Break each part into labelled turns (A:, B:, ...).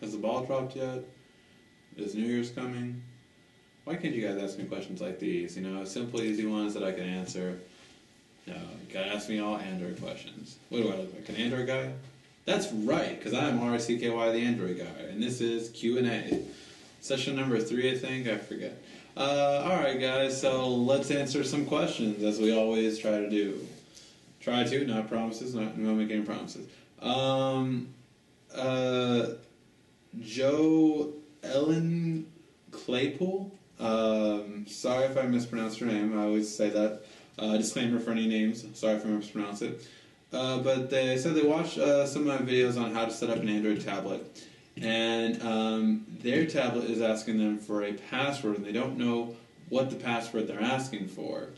A: Has the ball dropped yet? Is New Year's coming? Why can't you guys ask me questions like these? You know, simple, easy ones that I can answer. No, you gotta ask me all Android questions. What do I look like, an Android guy? That's right, because I'm RCKY, the Android guy, and this is Q A. Session number 3, I think, I forget. Alright guys, so let's answer some questions, as we always try to do. Try to, not promises, not making any promises. Joe Ellen Claypool. Sorry if I mispronounced her name. I always say that. Disclaimer for any names. Sorry if I mispronounce it. But they said they watched some of my videos on how to set up an Android tablet. And their tablet is asking them for a password, and they don't know what the password they're asking for.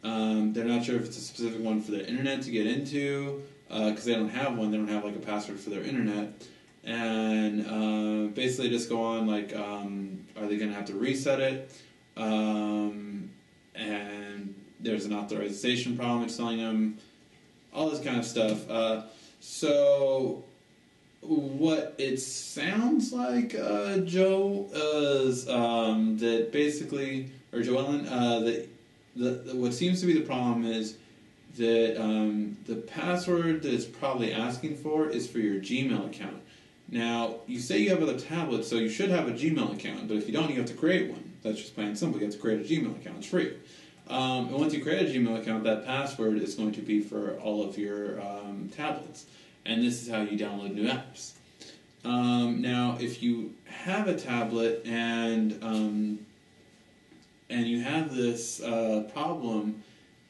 A: They're not sure if it's a specific one for their internet to get into, because they don't have one. They don't have like a password for their internet. And basically just go on like, are they going to have to reset it? And there's an authorization problem it's telling them, all this kind of stuff. So what it sounds like, Joe, is that basically, or Joellen, that what seems to be the problem is that the password that it's probably asking for is for your Gmail account. Now, you say you have other tablets, so you should have a Gmail account, but if you don't, you have to create one. That's just plain and simple. You have to create a Gmail account. It's free. And once you create a Gmail account, that password is going to be for all of your tablets. And this is how you download new apps. Now, if you have a tablet and you have this problem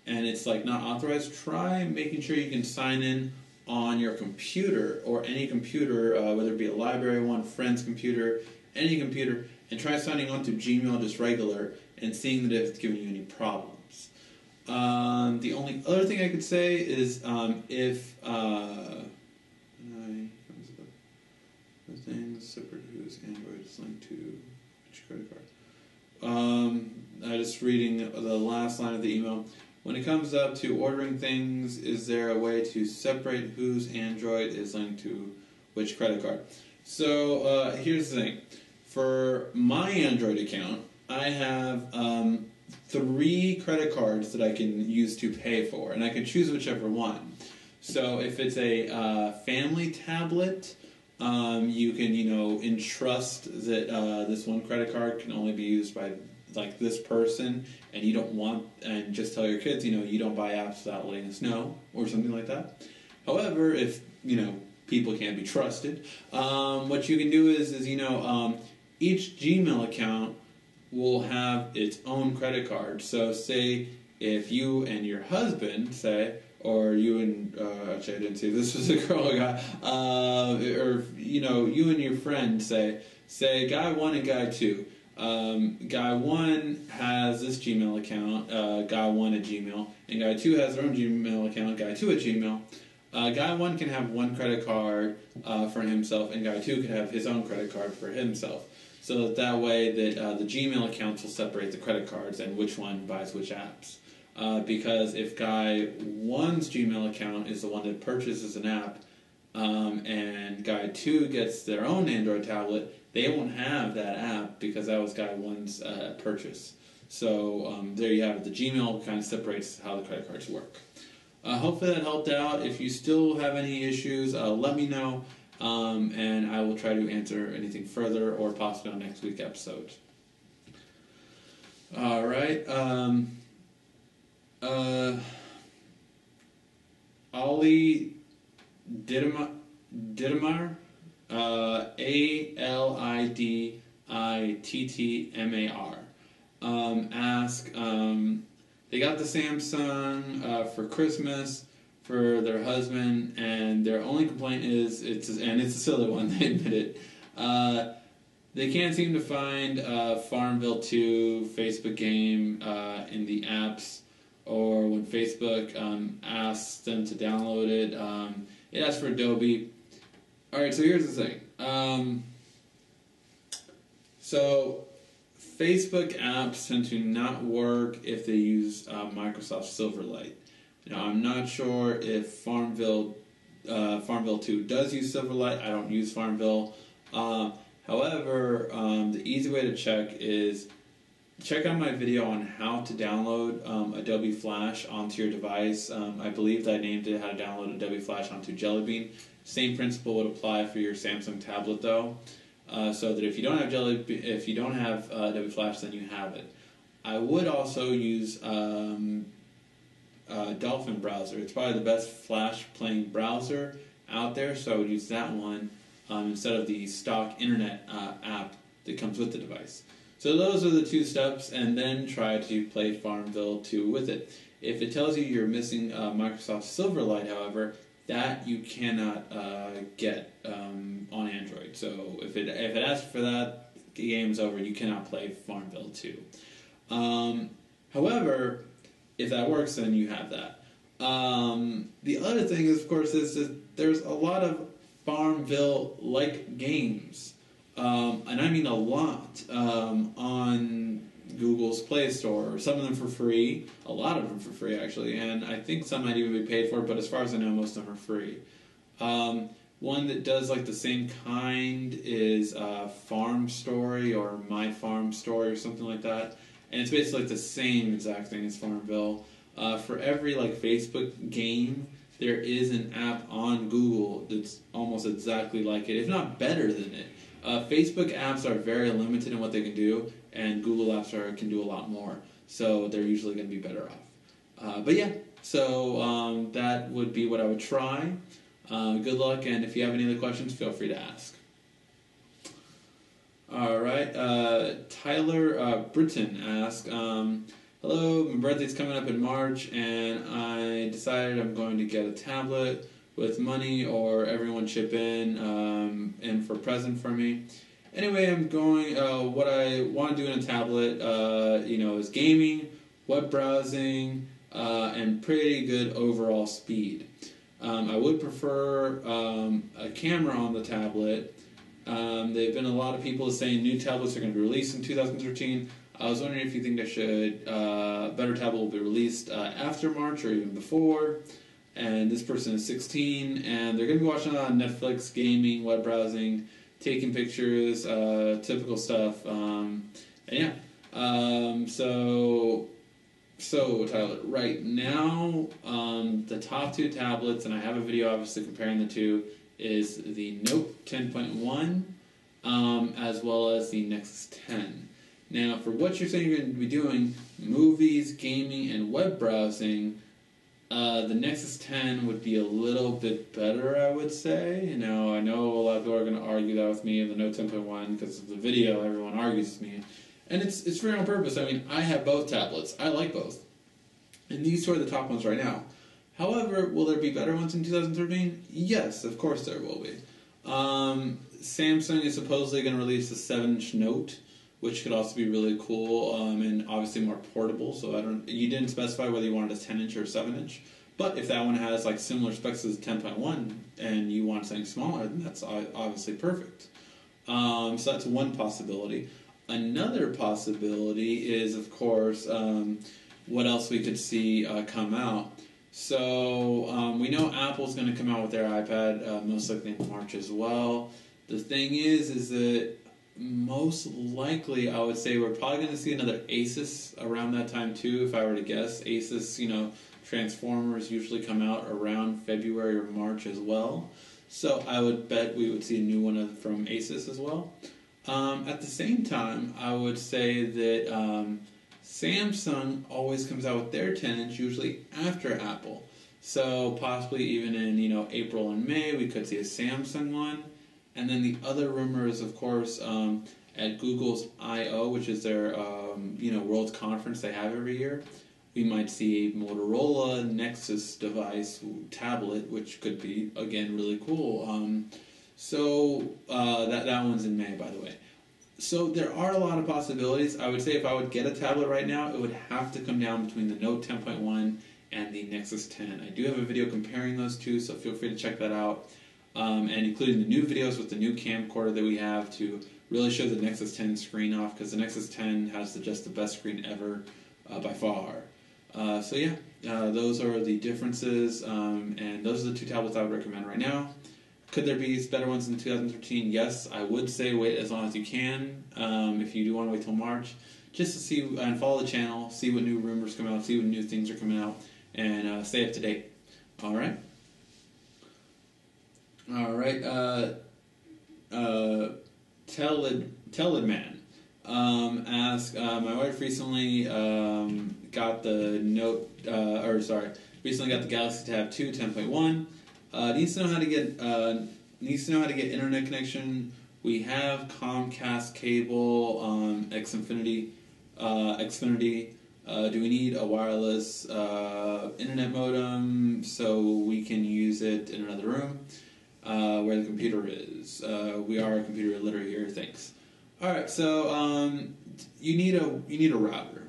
A: and it's like not authorized, try making sure you can sign in on your computer or any computer, whether it be a library one, friend's computer, any computer, and try signing on to Gmail just regular and seeing that if it's giving you any problems. The only other thing I could say is if things separate whose Android is linked to which credit card. I just reading the last line of the email. When it comes up to ordering things, is there a way to separate whose Android is linked to which credit card? So here's the thing. For my Android account, I have 3 credit cards that I can use to pay for, and I can choose whichever one. So if it's a family tablet, you can, entrust that this one credit card can only be used by like this person, and you don't want, and just tell your kids, you don't buy apps without letting us know, or something like that. However, if, people can't be trusted, what you can do is each Gmail account will have its own credit card. So say if you and your husband, or you and, actually I didn't say this was a girl or guy, or, you and your friend say guy 1 and guy 2. Guy 1 has this Gmail account, guy 1 at Gmail, and guy 2 has their own Gmail account, guy 2 at Gmail. Guy 1 can have one credit card for himself, and guy 2 can have his own credit card for himself. So that way that the Gmail accounts will separate the credit cards and which one buys which apps. Because if guy 1's Gmail account is the one that purchases an app, and guy 2 gets their own Android tablet, they won't have that app because that was guy 1's purchase. So there you have it. The Gmail kind of separates how the credit cards work. Hopefully that helped out. If you still have any issues, let me know, and I will try to answer anything further or possibly on next week's episode. All right. Ollie Dittmar, ALIDITTMAR, ask, they got the Samsung for Christmas for their husband, and their only complaint is, it's a silly one, they admit it, they can't seem to find Farmville 2 Facebook game in the apps, or when Facebook asks them to download it, it asks for Adobe. Alright, so here's the thing. So Facebook apps tend to not work if they use Microsoft Silverlight. Now, I'm not sure if Farmville 2 does use Silverlight. I don't use Farmville, However, the easy way to check is check out my video on how to download Adobe Flash onto your device. I believe that I named it how to download Adobe Flash onto Jelly Bean. Same principle would apply for your Samsung tablet though. So that if you don't have Adobe Flash, then you have it. I would also use Dolphin browser. It's probably the best Flash playing browser out there, so I would use that one instead of the stock internet app that comes with the device. So those are the two steps, and then try to play Farmville 2 with it. If it tells you you're missing Microsoft Silverlight, however, that you cannot get on Android. So if it asks for that, the game's over. You cannot play Farmville 2. However, if that works, then you have that. The other thing is, of course, is that there's a lot of Farmville-like games, and I mean a lot, on Google's Play Store. Some of them for free, a lot of them for free actually, and I think some might even be paid for, but as far as I know, most of them are free. One that does like the same kind is Farm Story or My Farm Story or something like that. And it's basically like the same exact thing as Farmville. For every like Facebook game, there is an app on Google that's almost exactly like it, if not better than it. Facebook apps are very limited in what they can do, and Google apps can do a lot more. So they're usually going to be better off. But yeah, so that would be what I would try. Good luck, and if you have any other questions, feel free to ask. Alright, Tyler Britton asks, hello, my birthday's coming up in March, and I decided I'm going to get a tablet with money or everyone chip in and for a present for me. Anyway, I'm going, what I want to do in a tablet, is gaming, web browsing, and pretty good overall speed. I would prefer a camera on the tablet. There have been a lot of people saying new tablets are going to be released in 2013. I was wondering if you think better tablet will be released after March or even before. And this person is 16, and they're going to be watching on Netflix, gaming, web browsing, taking pictures, typical stuff. So Tyler, right now, the top two tablets, and I have a video obviously comparing the two, is the Note 10.1 as well as the Nexus 10. Now, for what you're saying you're going to be doing, movies, gaming, and web browsing, the Nexus 10 would be a little bit better, I would say. I know a lot of people are going to argue that with me in the Note 10.1 because of the video, everyone argues with me. And it's for your own purpose. I mean, I have both tablets. I like both. And these two are the top ones right now. However, will there be better ones in 2013? Yes, of course there will be. Samsung is supposedly going to release a 7-inch Note, which could also be really cool, and obviously more portable. So you didn't specify whether you wanted a 10-inch or a 7-inch. But if that one has like similar specs as 10.1 and you want something smaller, then that's obviously perfect. So that's one possibility. Another possibility is, of course, what else we could see come out. So we know Apple's going to come out with their iPad most likely in March as well. The thing is that most likely I would say we're probably going to see another Asus around that time too, if I were to guess. Asus, Transformers usually come out around February or March as well. So I would bet we would see a new one from Asus as well. At the same time, I would say that Samsung always comes out with their 10-inch usually after Apple. So possibly even in April and May we could see a Samsung one. And then the other rumor is, of course, at Google's I/O, which is their World Conference they have every year, we might see a Motorola Nexus device tablet, which could be again really cool. That one's in May, by the way. So there are a lot of possibilities. I would say if I would get a tablet right now, it would have to come down between the Note 10.1 and the Nexus 10. I do have a video comparing those two, so feel free to check that out. And including the new videos with the new camcorder that we have to really show the Nexus 10 screen off, because the Nexus 10 has just the best screen ever by far. Those are the differences, and those are the two tablets I would recommend right now. Could there be better ones in 2013? Yes, I would say wait as long as you can. If you do want to wait till March, just to see and follow the channel, see what new rumors come out, see what new things are coming out, and stay up to date. All right. All right. Tellid Man asked, my wife recently got the recently got the Galaxy Tab 2 10.1. Needs to know how to get internet connection. We have Comcast cable on Xfinity. Do we need a wireless internet modem so we can use it in another room where the computer is? We are computer illiterate here. Thanks. All right, so you need a router.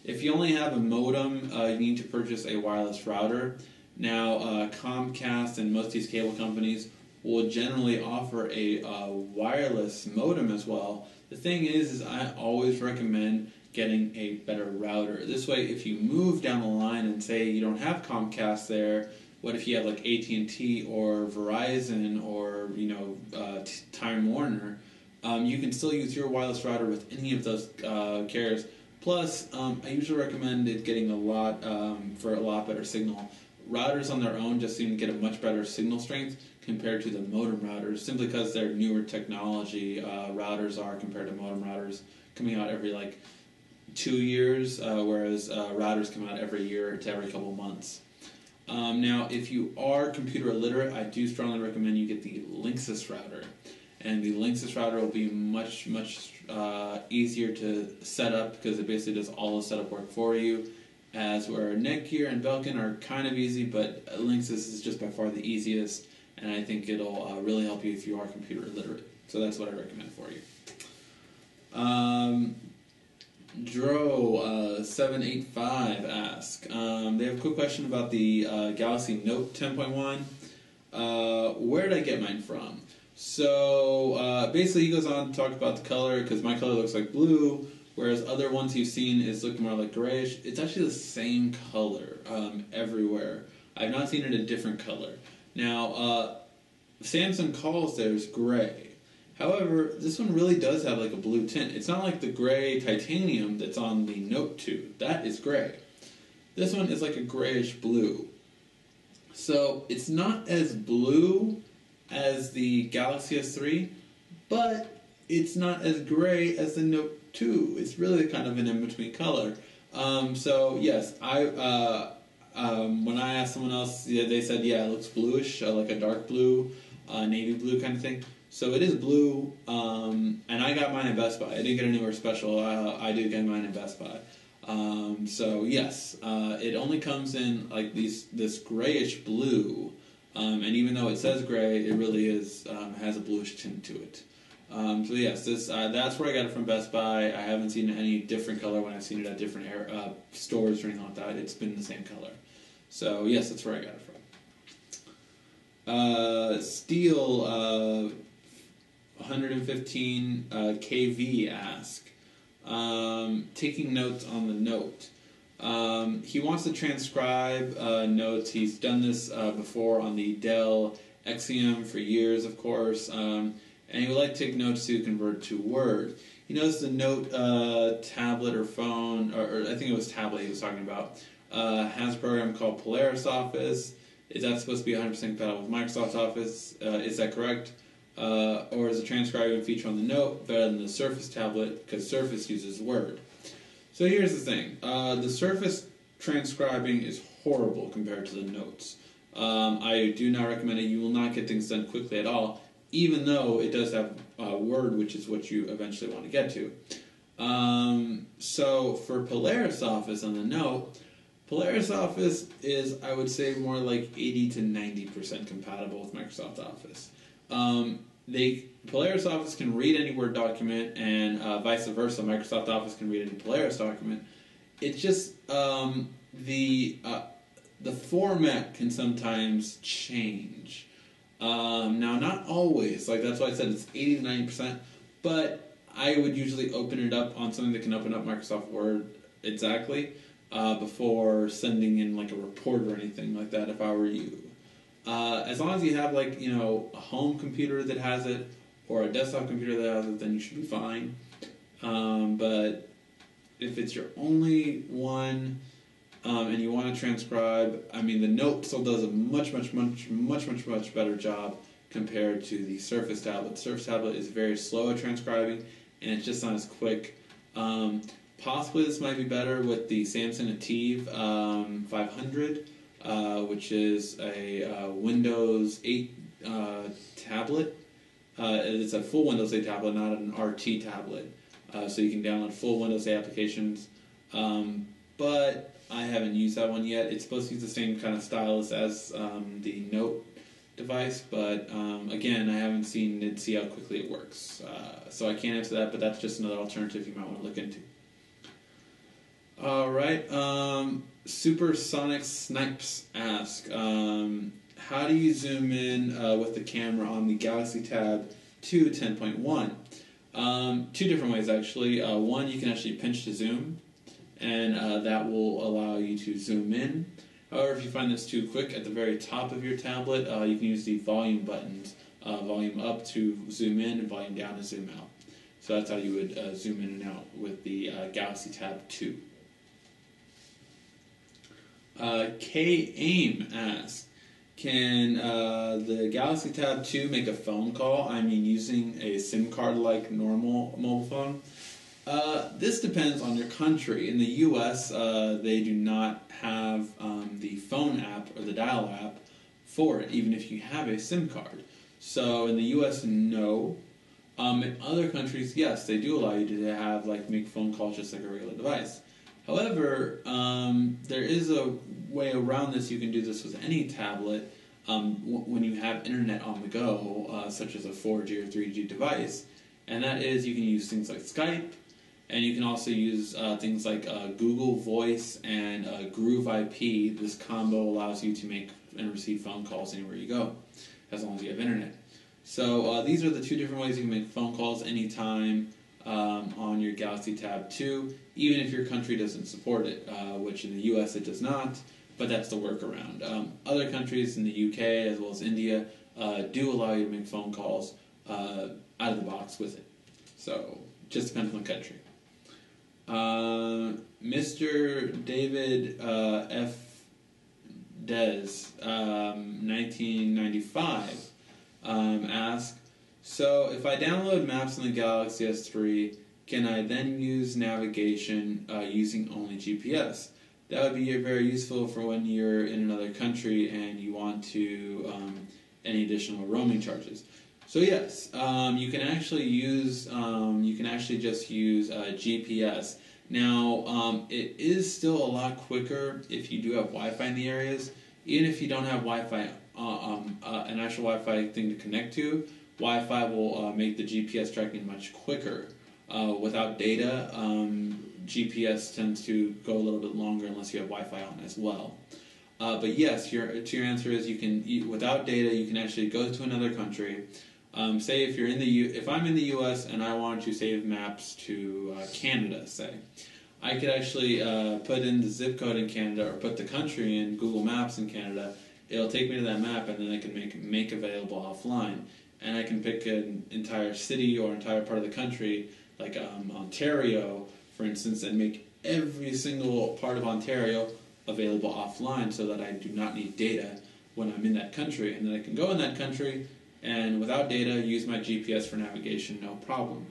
A: If you only have a modem, you need to purchase a wireless router. Now, Comcast and most of these cable companies will generally offer a wireless modem as well. The thing is I always recommend getting a better router. This way, if you move down the line and say you don't have Comcast there, what if you have like AT&T or Verizon or Time Warner? You can still use your wireless router with any of those carriers. Plus, I usually recommend it getting for a lot better signal. Routers on their own just seem to get a much better signal strength compared to the modem routers, simply because they're newer technology. Routers are compared to modem routers coming out every 2 years, whereas routers come out every year to every couple months. Now, if you are computer illiterate, I do strongly recommend you get the Linksys router. And the Linksys router will be much easier to set up because it basically does all the setup work for you. As where Netgear and Belkin are kind of easy, but Linksys is just by far the easiest, and I think it'll really help you if you are computer illiterate. So that's what I recommend for you. Dro785 asks, they have a quick question about the Galaxy Note 10.1. Where did I get mine from? So basically he goes on to talk about the color, because my color looks like blue, whereas other ones you've seen is looking more like grayish. It's actually the same color everywhere. I've not seen it a different color. Now, Samsung calls theirs gray. However, this one really does have like a blue tint. It's not like the gray titanium that's on the Note 2. That is gray. This one is like a grayish blue. So it's not as blue as the Galaxy S3, but it's not as gray as the Note 2. It's really kind of an in-between color. So yes, when I asked someone else, they said, yeah, it looks bluish, like a dark blue, navy blue kind of thing. So it is blue, and I got mine at Best Buy. I didn't get anywhere special. I did get mine at Best Buy. So yes, it only comes in like this grayish blue, and even though it says gray, it really is has a bluish tint to it. So yes, that's where I got it from Best Buy. I haven't seen any different color when I've seen it at different stores or anything like that. It's been the same color. So yes, that's where I got it from. Steel 115 KV ask, taking notes on the Note. He wants to transcribe notes. He's done this before on the Dell Exium for years, of course. And he would like to take notes to convert to Word. He knows the Note tablet or phone, or I think it was tablet he was talking about, has a program called Polaris Office. Is that supposed to be 100% compatible with Microsoft Office? Is that correct? Or is the transcribing feature on the Note better than the Surface tablet, because Surface uses Word? So here's the thing. The Surface transcribing is horrible compared to the Notes. I do not recommend it. You will not get things done quickly at all, even though it does have Word, which is what you eventually want to get to. So for Polaris Office on the Note, Polaris Office is, I would say, more like 80 to 90% compatible with Microsoft Office. Polaris Office can read any Word document, and vice versa, Microsoft Office can read any Polaris document. It's just the format can sometimes change. Now, not always. Like, that's why I said it's 80 to 90%. But I would usually open it up on something that can open up Microsoft Word exactly before sending in like a report or anything like that if I were you. As long as you have like a home computer that has it or a desktop computer that has it, then you should be fine. But if it's your only one and you want to transcribe, I mean, the Note still does a much better job compared to the Surface tablet. The Surface tablet is very slow at transcribing, and it's just not as quick. Possibly this might be better with the Samsung Ativ 500, which is a Windows 8 tablet. It's a full Windows 8 tablet, not an RT tablet. So you can download full Windows 8 applications. But I haven't used that one yet. It's supposed to use the same kind of stylus as the Note device, but again, I haven't seen it, see how quickly it works. So I can't answer that, but that's just another alternative you might want to look into. Alright, Supersonic Snipes ask, how do you zoom in with the camera on the Galaxy Tab 2 10.1? Two different ways, actually. One, you can actually pinch to zoom, and that will allow you to zoom in. However, if you find this too quick, at the very top of your tablet, you can use the volume buttons. Volume up to zoom in, and volume down to zoom out. So that's how you would zoom in and out with the Galaxy Tab 2. K-Aim asks, can the Galaxy Tab 2 make a phone call? I mean, using a SIM card like normal mobile phone? This depends on your country. In the U.S., they do not have the phone app or the dial app for it, even if you have a SIM card. So in the U.S., no. In other countries, yes, they do allow you to have make phone calls just like a regular device. However, there is a way around this. You can do this with any tablet when you have internet on the go, such as a 4G or 3G device, and that is you can use things like Skype, and you can also use things like Google Voice and Groove IP. This combo allows you to make and receive phone calls anywhere you go, as long as you have internet. So these are the two different ways you can make phone calls anytime on your Galaxy Tab 2, even if your country doesn't support it, which in the US it does not, but that's the workaround. Other countries in the UK as well as India do allow you to make phone calls out of the box with it. So just depends on the country. Mr. David F. Dez, 1995, asks, so if I download maps on the Galaxy S3, can I then use navigation using only GPS? That would be very useful for when you're in another country and you want to any additional roaming charges. So yes, you can actually use just use GPS. Now it is still a lot quicker if you do have Wi-Fi in the areas. Even if you don't have Wi-Fi, an actual Wi-Fi thing to connect to, Wi-Fi will make the GPS tracking much quicker. Without data, GPS tends to go a little bit longer unless you have Wi-Fi on as well. But yes, your answer is without data, you can actually go to another country. Say if I'm in the U.S. and I want to save maps to Canada, say, I could actually put in the zip code in Canada or put the country in Google Maps in Canada. It'll take me to that map, and then I can make available offline. And I can pick an entire city or entire part of the country, like Ontario, for instance, and make every single part of Ontario available offline so that I do not need data when I'm in that country. And then I can go in that country and without data use my GPS for navigation, no problem.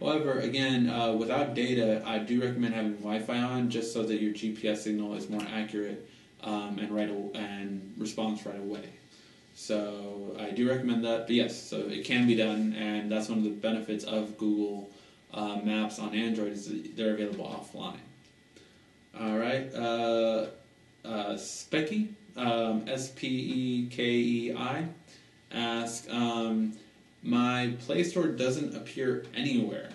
A: However, again, without data, I do recommend having Wi-Fi on just so that your GPS signal is more accurate and responds right away. So I do recommend that, but yes, so it can be done, and that's one of the benefits of Google Maps on Android is that they're available offline. All right, Specky, S-P-E-K-E-I, asks, my Play Store doesn't appear anywhere.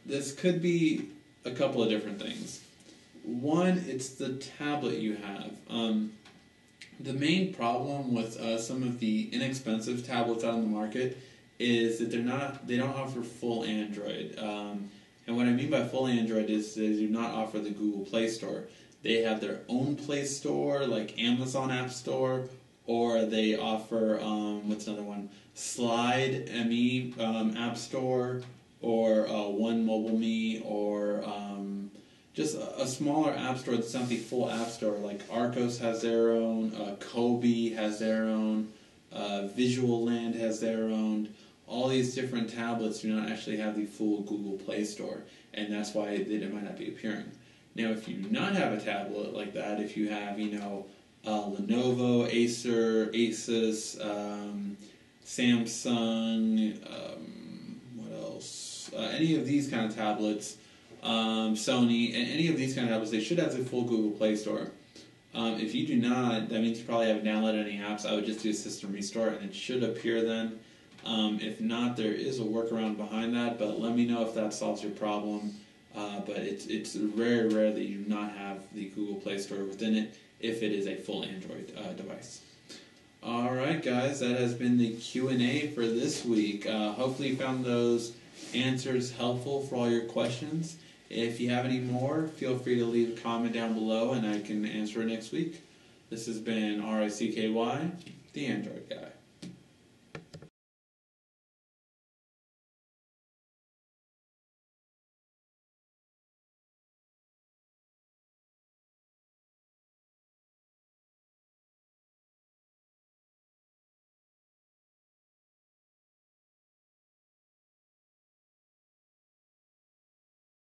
A: This could be a couple of different things. One, it's the tablet you have. The main problem with some of the inexpensive tablets out on the market is that they don't offer full Android. And what I mean by full Android is they do not offer the Google Play Store. they have their own Play Store, like Amazon App Store, or they offer, what's another one? Slide ME App Store, or One Mobile Me, or just a smaller app store that's not the full app store. Like Arcos has their own, Kobe has their own, Visual Land has their own. All these different tablets do not actually have the full Google Play Store, and that's why it might not be appearing. Now, if you do not have a tablet like that, if you have, Lenovo, Acer, Asus, Samsung, what else? Any of these kind of tablets, Sony, and any of these kind of tablets, they should have the full Google Play Store. If you do not, that means you probably haven't downloaded any apps. I would just do a system restart, and it should appear then. If not, there is a workaround behind that, but let me know if that solves your problem. But it's very rare that you do not have the Google Play Store within it if it is a full Android device. Alright guys, that has been the Q&A for this week. Hopefully you found those answers helpful for all your questions. If you have any more, feel free to leave a comment down below and I can answer it next week. This has been RICKY, the Android Guy.